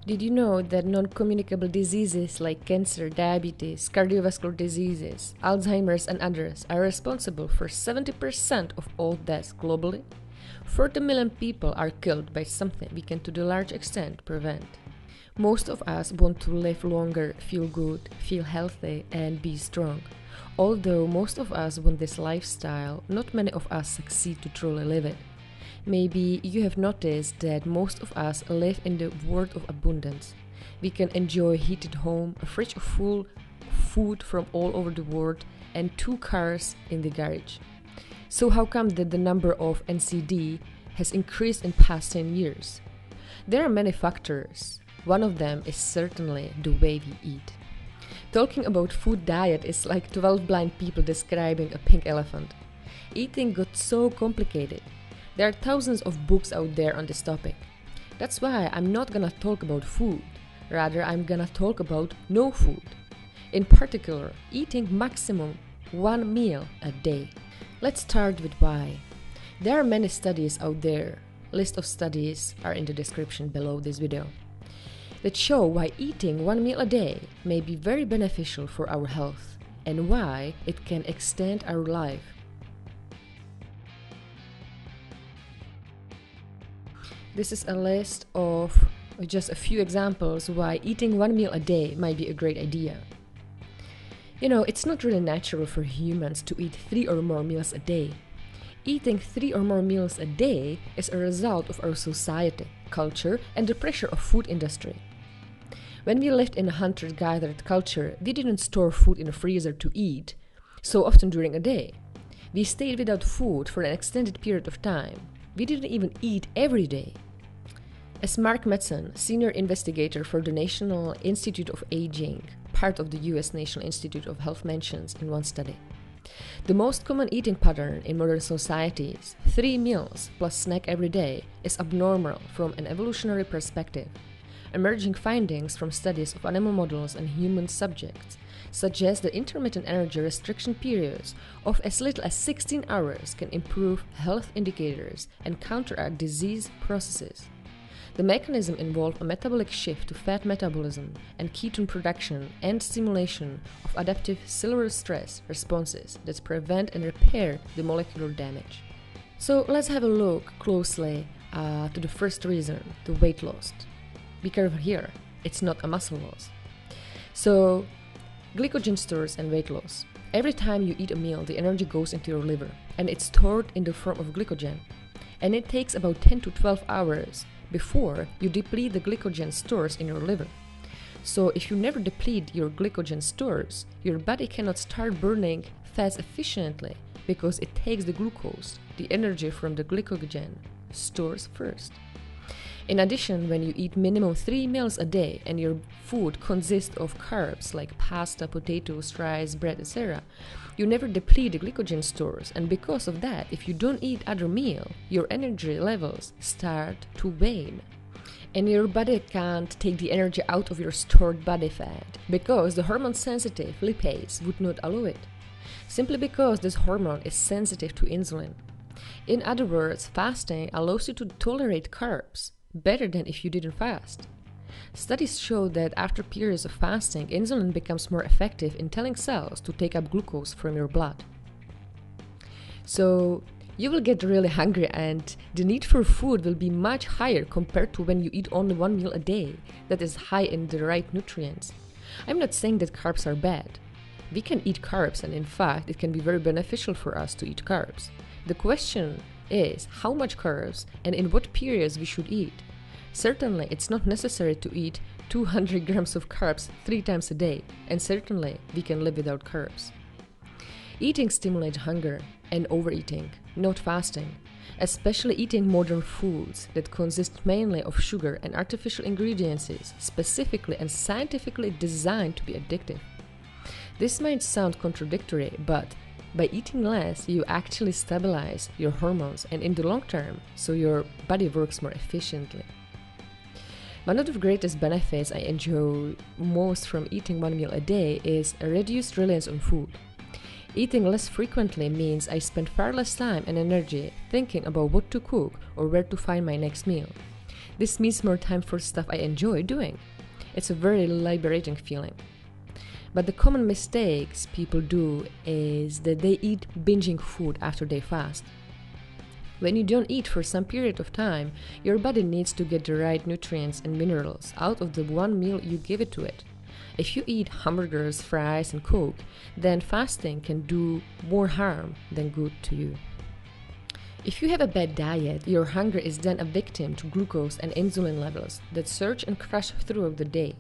Did you know that non-communicable diseases like cancer, diabetes, cardiovascular diseases, Alzheimer's and others are responsible for 70% of all deaths globally? 40 million people are killed by something we can to a large extent prevent. Most of us want to live longer, feel good, feel healthy and be strong. Although most of us want this lifestyle, not many of us succeed to truly live it. Maybe you have noticed that most of us live in the world of abundance. We can enjoy a heated home, a fridge full of food from all over the world, and 2 cars in the garage. So how come that the number of NCD has increased in past 10 years? There are many factors. One of them is certainly the way we eat. Talking about food diet is like 12 blind people describing a pink elephant. Eating got so complicated. There are thousands of books out there on this topic. That's why I'm not gonna talk about food. Rather, I'm gonna talk about no food. In particular, eating maximum 1 meal a day. Let's start with why. There are many studies out there. List of studies are in the description below this video, that show why eating 1 meal a day may be very beneficial for our health and why it can extend our life. This is a list of just a few examples why eating 1 meal a day might be a great idea. You know, it's not really natural for humans to eat 3 or more meals a day. Eating 3 or more meals a day is a result of our society, culture, and the pressure of food industry. When we lived in a hunter-gathered culture, we didn't store food in a freezer to eat so often during a day. We stayed without food for an extended period of time. We didn't even eat every day. As Mark Metzen, senior investigator for the National Institute of Aging, part of the US National Institute of Health, mentions in one study, the most common eating pattern in modern societies, 3 meals plus snack every day, is abnormal from an evolutionary perspective. Emerging findings from studies of animal models and human subjects suggest that intermittent energy restriction periods of as little as 16 hours can improve health indicators and counteract disease processes. The mechanism involved a metabolic shift to fat metabolism and ketone production and stimulation of adaptive cellular stress responses that prevent and repair the molecular damage. So let's have a look closely to the first reason, the weight loss. Be careful here, it's not a muscle loss. So, glycogen stores and weight loss. Every time you eat a meal, the energy goes into your liver and it's stored in the form of glycogen. And it takes about 10 to 12 hours before you deplete the glycogen stores in your liver. So if you never deplete your glycogen stores, your body cannot start burning fats efficiently because it takes the glucose, the energy from the glycogen stores first. In addition, when you eat minimum 3 meals a day and your food consists of carbs like pasta, potatoes, rice, bread, etc., you never deplete the glycogen stores, and because of that, if you don't eat other meal, your energy levels start to wane. And your body can't take the energy out of your stored body fat because the hormone-sensitive lipase would not allow it, simply because this hormone is sensitive to insulin. In other words, fasting allows you to tolerate carbs better than if you didn't fast. Studies show that after periods of fasting, insulin becomes more effective in telling cells to take up glucose from your blood. So you will get really hungry and the need for food will be much higher compared to when you eat only 1 meal a day that is high in the right nutrients. I'm not saying that carbs are bad. We can eat carbs, and in fact it can be very beneficial for us to eat carbs. The question is how much carbs and in what periods we should eat. Certainly, it's not necessary to eat 200 grams of carbs 3 times a day, and certainly we can live without carbs. Eating stimulates hunger and overeating, not fasting, especially eating modern foods that consist mainly of sugar and artificial ingredients specifically and scientifically designed to be addictive. This might sound contradictory, but by eating less, you actually stabilize your hormones and in the long term, so your body works more efficiently. One of the greatest benefits I enjoy most from eating 1 meal a day is a reduced reliance on food. Eating less frequently means I spend far less time and energy thinking about what to cook or where to find my next meal. This means more time for stuff I enjoy doing. It's a very liberating feeling. But the common mistakes people do is that they eat binging food after they fast. When you don't eat for some period of time, your body needs to get the right nutrients and minerals out of the one meal you give it to it. If you eat hamburgers, fries, and Coke, then fasting can do more harm than good to you. If you have a bad diet, your hunger is then a victim to glucose and insulin levels that surge and crash throughout the day.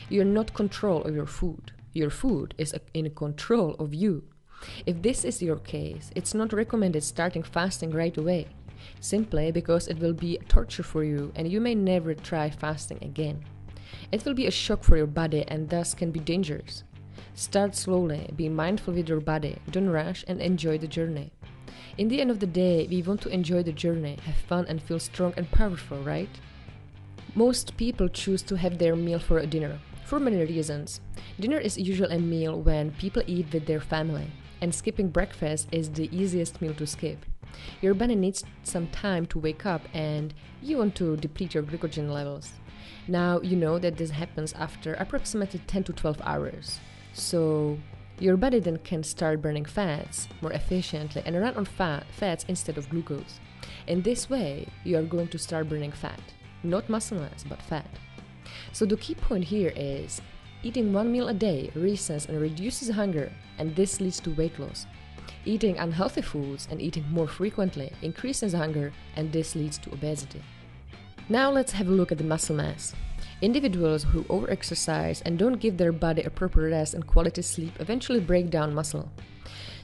You're not control of your food. Your food is in control of you. If this is your case, it's not recommended starting fasting right away, simply because it will be torture for you and you may never try fasting again. It will be a shock for your body and thus can be dangerous. Start slowly, be mindful with your body, don't rush, and enjoy the journey. In the end of the day, we want to enjoy the journey, have fun, and feel strong and powerful, right? Most people choose to have their meal for a dinner, for many reasons. Dinner is usually a meal when people eat with their family, and skipping breakfast is the easiest meal to skip. Your body needs some time to wake up and you want to deplete your glycogen levels. Now you know that this happens after approximately 10 to 12 hours. So your body then can start burning fats more efficiently and run on fats instead of glucose. In this way, you are going to start burning fat. Not muscle mass, but fat. So the key point here is eating one meal a day resets and reduces hunger, and this leads to weight loss. Eating unhealthy foods and eating more frequently increases hunger, and this leads to obesity. Now let's have a look at the muscle mass. Individuals who overexercise and don't give their body a proper rest and quality sleep eventually break down muscle.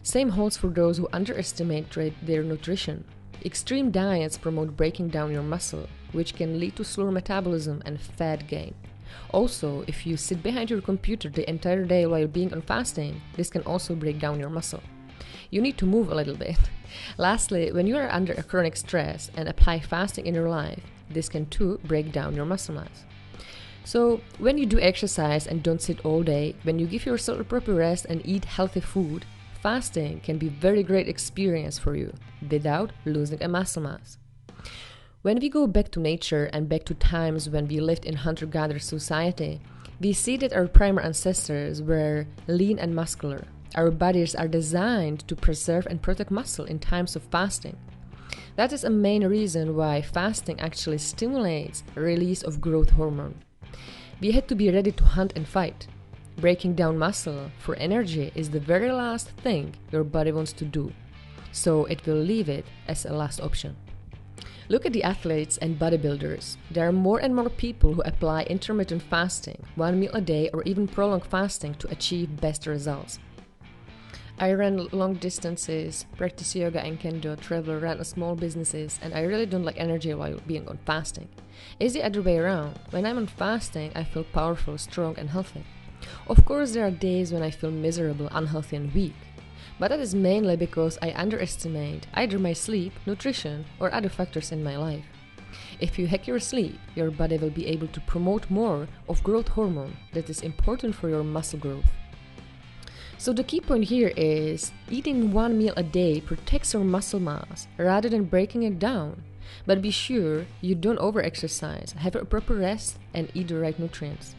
Same holds for those who underestimate their nutrition. Extreme diets promote breaking down your muscle, which can lead to slower metabolism and fat gain. Also, if you sit behind your computer the entire day while being on fasting, this can also break down your muscle. You need to move a little bit. Lastly, when you are under a chronic stress and apply fasting in your life, this can too break down your muscle mass. So, when you do exercise and don't sit all day, when you give yourself a proper rest and eat healthy food, fasting can be a very great experience for you without losing a muscle mass. When we go back to nature and back to times when we lived in hunter-gatherer society, we see that our primal ancestors were lean and muscular. Our bodies are designed to preserve and protect muscle in times of fasting. That is a main reason why fasting actually stimulates the release of growth hormone. We had to be ready to hunt and fight. Breaking down muscle for energy is the very last thing your body wants to do, so it will leave it as a last option. Look at the athletes and bodybuilders. There are more and more people who apply intermittent fasting, one meal a day, or even prolonged fasting to achieve best results. I ran long distances, practice yoga and kendo, travel, ran small businesses, and I really don't like energy while being on fasting. It's the other way around. When I'm on fasting, I feel powerful, strong, and healthy. Of course, there are days when I feel miserable, unhealthy, and weak. But that is mainly because I underestimate either my sleep, nutrition, or other factors in my life. If you hack your sleep, your body will be able to promote more of growth hormone that is important for your muscle growth. So the key point here is eating one meal a day protects your muscle mass rather than breaking it down. But be sure you don't overexercise, have a proper rest, and eat the right nutrients.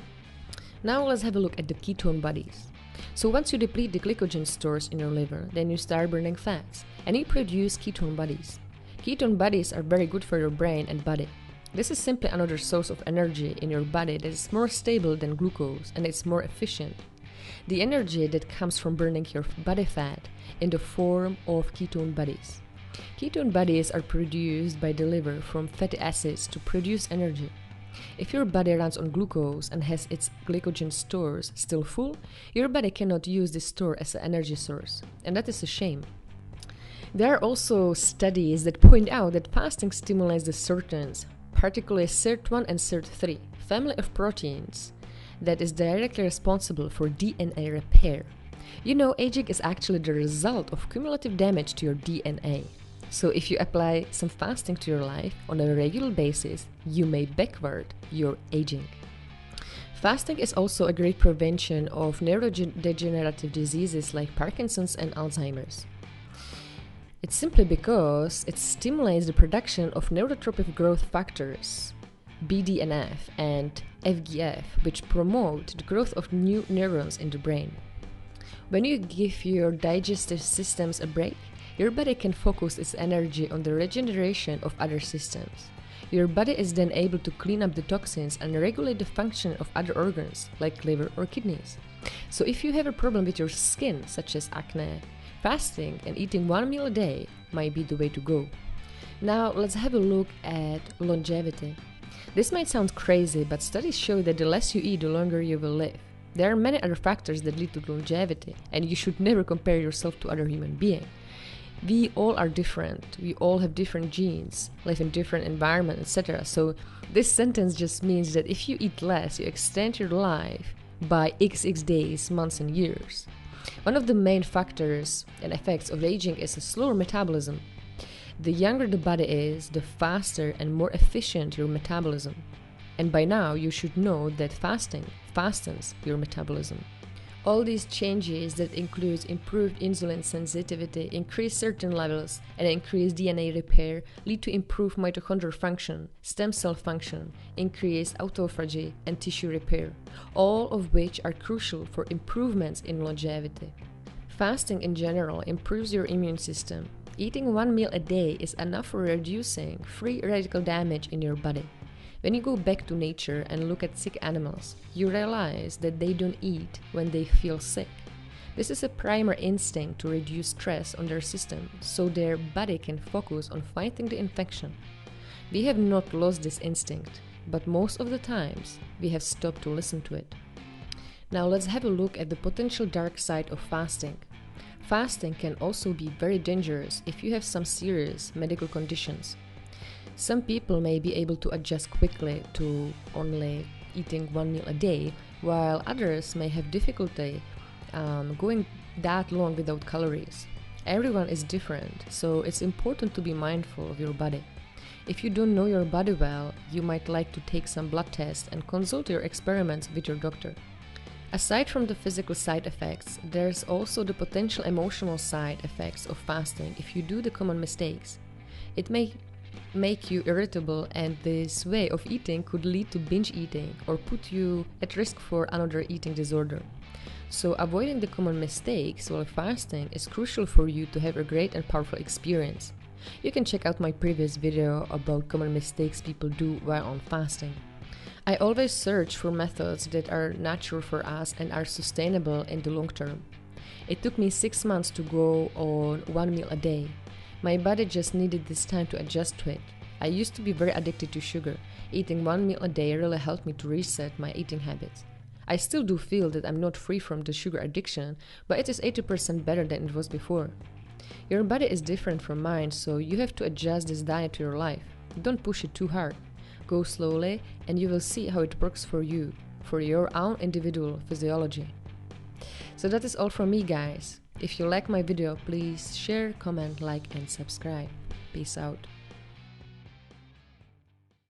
Now let's have a look at the ketone bodies. So once you deplete the glycogen stores in your liver, then you start burning fats, and you produce ketone bodies. Ketone bodies are very good for your brain and body. This is simply another source of energy in your body that is more stable than glucose and it's more efficient. The energy that comes from burning your body fat in the form of ketone bodies. Ketone bodies are produced by the liver from fatty acids to produce energy. If your body runs on glucose and has its glycogen stores still full, your body cannot use this store as an energy source, and that is a shame. There are also studies that point out that fasting stimulates the Sirtuins, particularly Sirt1 and Sirt3, family of proteins that is directly responsible for DNA repair. You know, aging is actually the result of cumulative damage to your DNA. So if you apply some fasting to your life on a regular basis, you may backward your aging. Fasting is also a great prevention of neurodegenerative diseases like Parkinson's and Alzheimer's. It's simply because it stimulates the production of neurotrophic growth factors. BDNF and FGF, which promote the growth of new neurons in the brain. When you give your digestive systems a break, your body can focus its energy on the regeneration of other systems. Your body is then able to clean up the toxins and regulate the function of other organs, like liver or kidneys. So if you have a problem with your skin, such as acne, fasting and eating one meal a day might be the way to go. Now let's have a look at longevity. This might sound crazy, but studies show that the less you eat, the longer you will live. There are many other factors that lead to longevity, and you should never compare yourself to other human beings. We all are different, we all have different genes, live in different environments, etc. So this sentence just means that if you eat less, you extend your life by XX days, months and years. One of the main factors and effects of aging is a slower metabolism. The younger the body is, the faster and more efficient your metabolism. And by now you should know that fasting fastens your metabolism. All these changes that include improved insulin sensitivity, increased Sirtuin levels, and increased DNA repair lead to improved mitochondrial function, stem cell function, increased autophagy, and tissue repair, all of which are crucial for improvements in longevity. Fasting in general improves your immune system. Eating one meal a day is enough for reducing free radical damage in your body. When you go back to nature and look at sick animals, you realize that they don't eat when they feel sick. This is a primal instinct to reduce stress on their system so their body can focus on fighting the infection. We have not lost this instinct, but most of the times we have stopped to listen to it. Now let's have a look at the potential dark side of fasting. Fasting can also be very dangerous if you have some serious medical conditions. Some people may be able to adjust quickly to only eating one meal a day, while others may have difficulty going that long without calories. Everyone is different, so it's important to be mindful of your body. If you don't know your body well, you might like to take some blood tests and consult your experiments with your doctor. Aside from the physical side effects, there's also the potential emotional side effects of fasting if you do the common mistakes. It may make you irritable, and this way of eating could lead to binge eating or put you at risk for another eating disorder. So avoiding the common mistakes while fasting is crucial for you to have a great and powerful experience. You can check out my previous video about common mistakes people do while on fasting. I always search for methods that are natural for us and are sustainable in the long term. It took me 6 months to go on one meal a day. My body just needed this time to adjust to it. I used to be very addicted to sugar. Eating one meal a day really helped me to reset my eating habits. I still do feel that I'm not free from the sugar addiction, but it is 80% better than it was before. Your body is different from mine, so you have to adjust this diet to your life. Don't push it too hard. Go slowly, and you will see how it works for you, for your own individual physiology. So that is all from me, guys. If you like my video, please share, comment, like, and subscribe. Peace out.